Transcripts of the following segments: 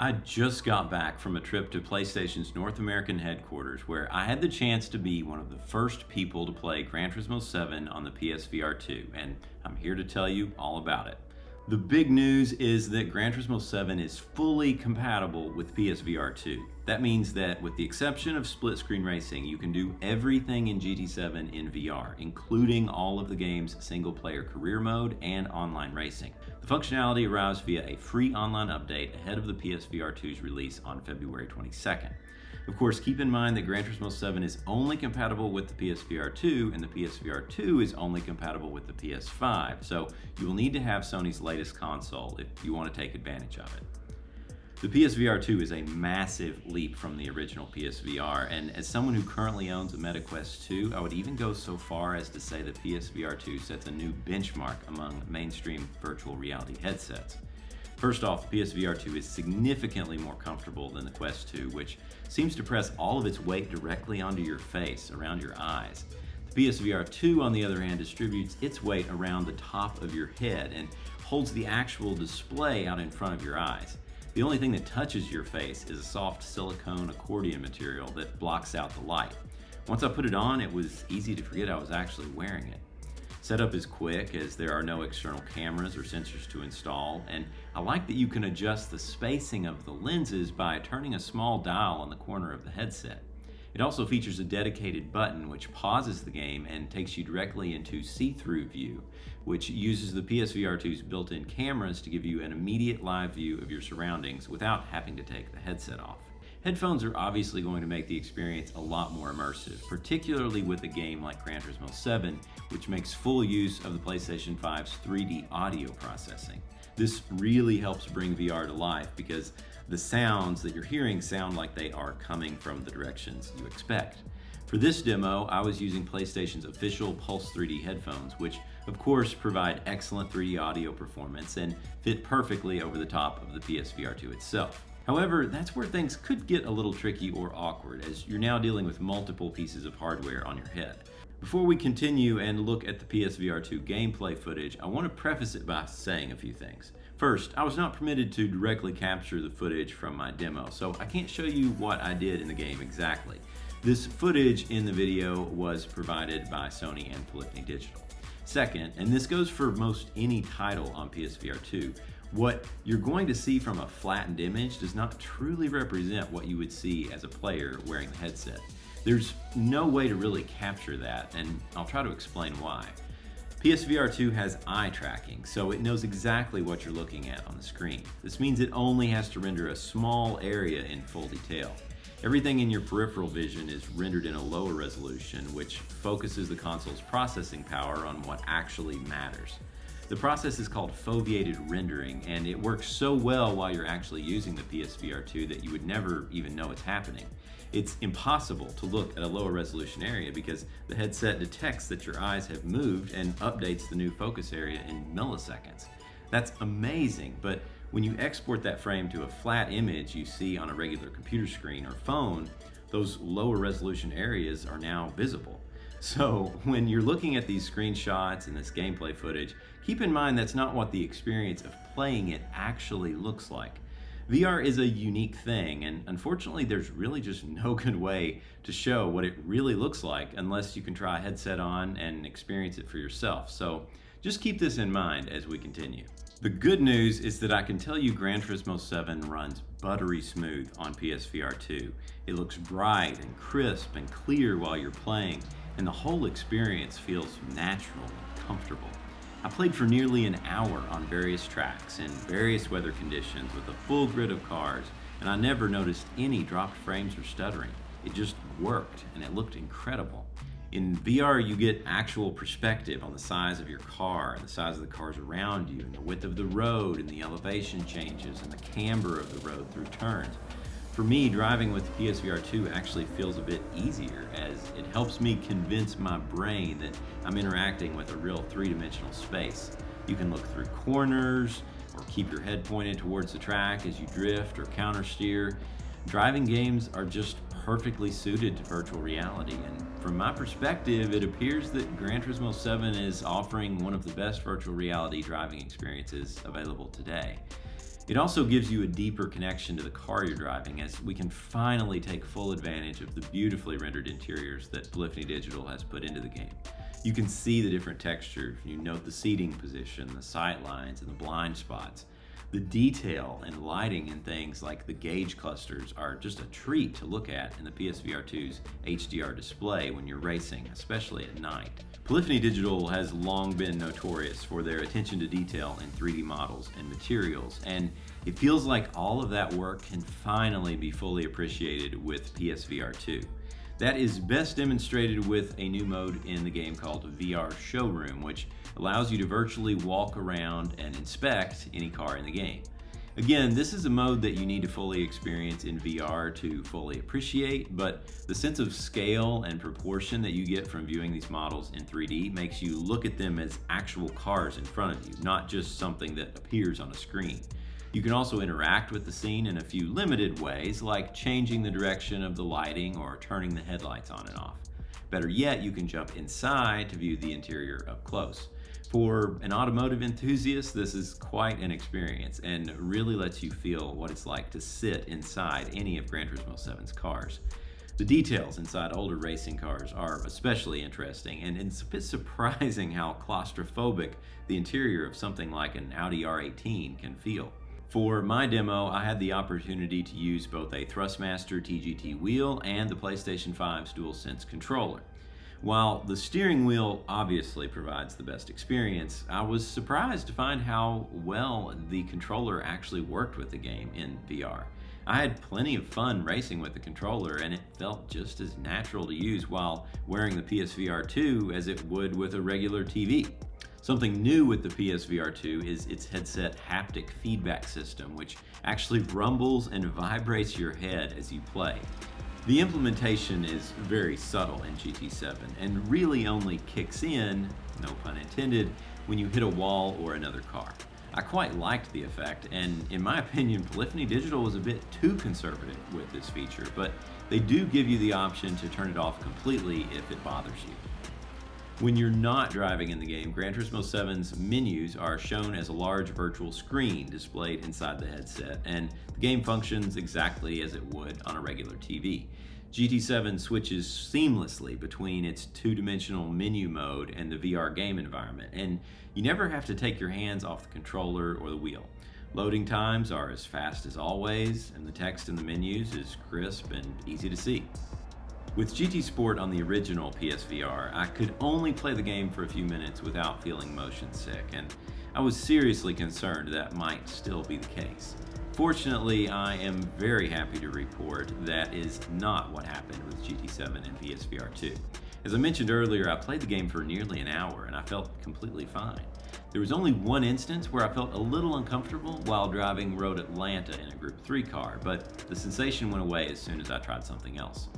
I just got back from a trip to PlayStation's North American headquarters where I had the chance to be one of the first people to play Gran Turismo 7 on the PSVR2, and I'm here to tell you all about it. The big news is that Gran Turismo 7 is fully compatible with PSVR2. That means that with the exception of split-screen racing, you can do everything in GT7 in VR, including all of the game's single-player career mode and online racing. The functionality arrives via a free online update ahead of the PSVR2's release on February 22nd. Of course, keep in mind that Gran Turismo 7 is only compatible with the PSVR2 and the PSVR2 is only compatible with the PS5, so you will need to have Sony's latest console if you want to take advantage of it. The PSVR2 is a massive leap from the original PSVR, and as someone who currently owns a Meta Quest 2, I would even go so far as to say that PSVR2 sets a new benchmark among mainstream virtual reality headsets. First off, the PSVR2 is significantly more comfortable than the Quest 2, which seems to press all of its weight directly onto your face, around your eyes. The PSVR2, on the other hand, distributes its weight around the top of your head and holds the actual display out in front of your eyes. The only thing that touches your face is a soft silicone accordion material that blocks out the light. Once I put it on, it was easy to forget I was actually wearing it. Setup is quick as there are no external cameras or sensors to install, and I like that you can adjust the spacing of the lenses by turning a small dial on the corner of the headset. It also features a dedicated button which pauses the game and takes you directly into see-through view, which uses the PSVR2's built-in cameras to give you an immediate live view of your surroundings without having to take the headset off. Headphones are obviously going to make the experience a lot more immersive, particularly with a game like Gran Turismo 7, which makes full use of the PlayStation 5's 3D audio processing. This really helps bring VR to life because the sounds that you're hearing sound like they are coming from the directions you expect. For this demo, I was using PlayStation's official Pulse 3D headphones, which of course provide excellent 3D audio performance and fit perfectly over the top of the PSVR2 itself. However, that's where things could get a little tricky or awkward, as you're now dealing with multiple pieces of hardware on your head. Before we continue and look at the PSVR2 gameplay footage, I want to preface it by saying a few things. First, I was not permitted to directly capture the footage from my demo, so I can't show you what I did in the game exactly. This footage in the video was provided by Sony and Polyphony Digital. Second, and this goes for most any title on PSVR2, what you're going to see from a flattened image does not truly represent what you would see as a player wearing the headset. There's no way to really capture that, and I'll try to explain why. PSVR2 has eye tracking, so it knows exactly what you're looking at on the screen. This means it only has to render a small area in full detail. Everything in your peripheral vision is rendered in a lower resolution, which focuses the console's processing power on what actually matters. The process is called foveated rendering, and it works so well while you're actually using the PSVR2 that you would never even know it's happening. It's impossible to look at a lower resolution area because the headset detects that your eyes have moved and updates the new focus area in milliseconds. That's amazing, but when you export that frame to a flat image you see on a regular computer screen or phone, those lower resolution areas are now visible. So when you're looking at these screenshots and this gameplay footage, keep in mind that's not what the experience of playing it actually looks like. VR is a unique thing, and unfortunately there's really just no good way to show what it really looks like unless you can try a headset on and experience it for yourself. So just keep this in mind as we continue. The good news is that I can tell you Gran Turismo 7 runs buttery smooth on PSVR2. It looks bright and crisp and clear while you're playing, and the whole experience feels natural and comfortable. I played for nearly an hour on various tracks in various weather conditions with a full grid of cars, and I never noticed any dropped frames or stuttering. It just worked, and it looked incredible. In VR, you get actual perspective on the size of your car and the size of the cars around you and the width of the road and the elevation changes and the camber of the road through turns. For me, driving with PSVR2 actually feels a bit easier as it helps me convince my brain that I'm interacting with a real three-dimensional space. You can look through corners or keep your head pointed towards the track as you drift or countersteer. Driving games are just perfectly suited to virtual reality, and from my perspective, it appears that Gran Turismo 7 is offering one of the best virtual reality driving experiences available today. It also gives you a deeper connection to the car you're driving, as we can finally take full advantage of the beautifully rendered interiors that Polyphony Digital has put into the game. You can see the different textures, you note the seating position, the sight lines, and the blind spots. The detail and lighting in things like the gauge clusters are just a treat to look at in the PSVR2's HDR display when you're racing, especially at night. Polyphony Digital has long been notorious for their attention to detail in 3D models and materials, and it feels like all of that work can finally be fully appreciated with PSVR2. That is best demonstrated with a new mode in the game called VR Showroom, which allows you to virtually walk around and inspect any car in the game. Again, this is a mode that you need to fully experience in VR to fully appreciate, but the sense of scale and proportion that you get from viewing these models in 3D makes you look at them as actual cars in front of you, not just something that appears on a screen. You can also interact with the scene in a few limited ways, like changing the direction of the lighting or turning the headlights on and off. Better yet, you can jump inside to view the interior up close. For an automotive enthusiast, this is quite an experience and really lets you feel what it's like to sit inside any of Gran Turismo 7's cars. The details inside older racing cars are especially interesting, and it's a bit surprising how claustrophobic the interior of something like an Audi R18 can feel. For my demo, I had the opportunity to use both a Thrustmaster TGT wheel and the PlayStation 5's DualSense controller. While the steering wheel obviously provides the best experience, I was surprised to find how well the controller actually worked with the game in VR. I had plenty of fun racing with the controller, and it felt just as natural to use while wearing the PSVR2 as it would with a regular TV. Something new with the PSVR2 is its headset haptic feedback system, which actually rumbles and vibrates your head as you play. The implementation is very subtle in GT7 and really only kicks in, no pun intended, when you hit a wall or another car. I quite liked the effect, and in my opinion, Polyphony Digital was a bit too conservative with this feature, but they do give you the option to turn it off completely if it bothers you. When you're not driving in the game, Gran Turismo 7's menus are shown as a large virtual screen displayed inside the headset, and the game functions exactly as it would on a regular TV. GT7 switches seamlessly between its two-dimensional menu mode and the VR game environment, and you never have to take your hands off the controller or the wheel. Loading times are as fast as always, and the text in the menus is crisp and easy to see. With GT Sport on the original PSVR, I could only play the game for a few minutes without feeling motion sick, and I was seriously concerned that might still be the case. Fortunately, I am very happy to report that is not what happened with GT7 and PSVR2. As I mentioned earlier, I played the game for nearly an hour and I felt completely fine. There was only one instance where I felt a little uncomfortable while driving Road Atlanta in a Group 3 car, but the sensation went away as soon as I tried something else.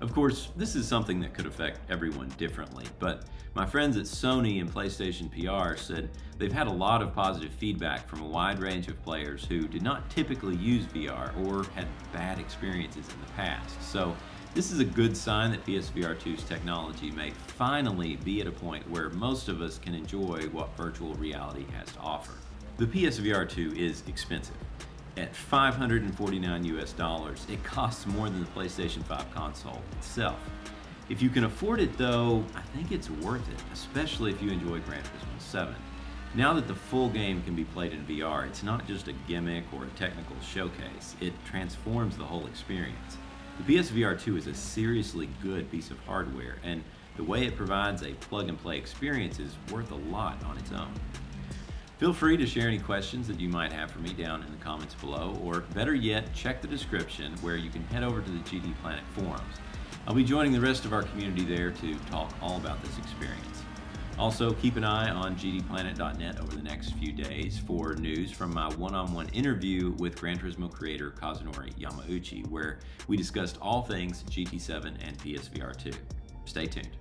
Of course, this is something that could affect everyone differently, but my friends at Sony and PlayStation PR said they've had a lot of positive feedback from a wide range of players who did not typically use VR or had bad experiences in the past. So this is a good sign that PSVR2's technology may finally be at a point where most of us can enjoy what virtual reality has to offer. The PSVR2 is expensive. At $549 it costs more than the PlayStation 5 console itself. If you can afford it though, I think it's worth it, especially if you enjoy Gran Turismo 7. Now that the full game can be played in VR, it's not just a gimmick or a technical showcase, it transforms the whole experience. The PSVR2 is a seriously good piece of hardware, and the way it provides a plug-and-play experience is worth a lot on its own. Feel free to share any questions that you might have for me down in the comments below, or better yet, check the description where you can head over to the GT Planet forums. I'll be joining the rest of our community there to talk all about this experience. Also, keep an eye on gtplanet.net over the next few days for news from my one-on-one interview with Gran Turismo creator Kazunori Yamauchi, where we discussed all things GT7 and PSVR2. Stay tuned.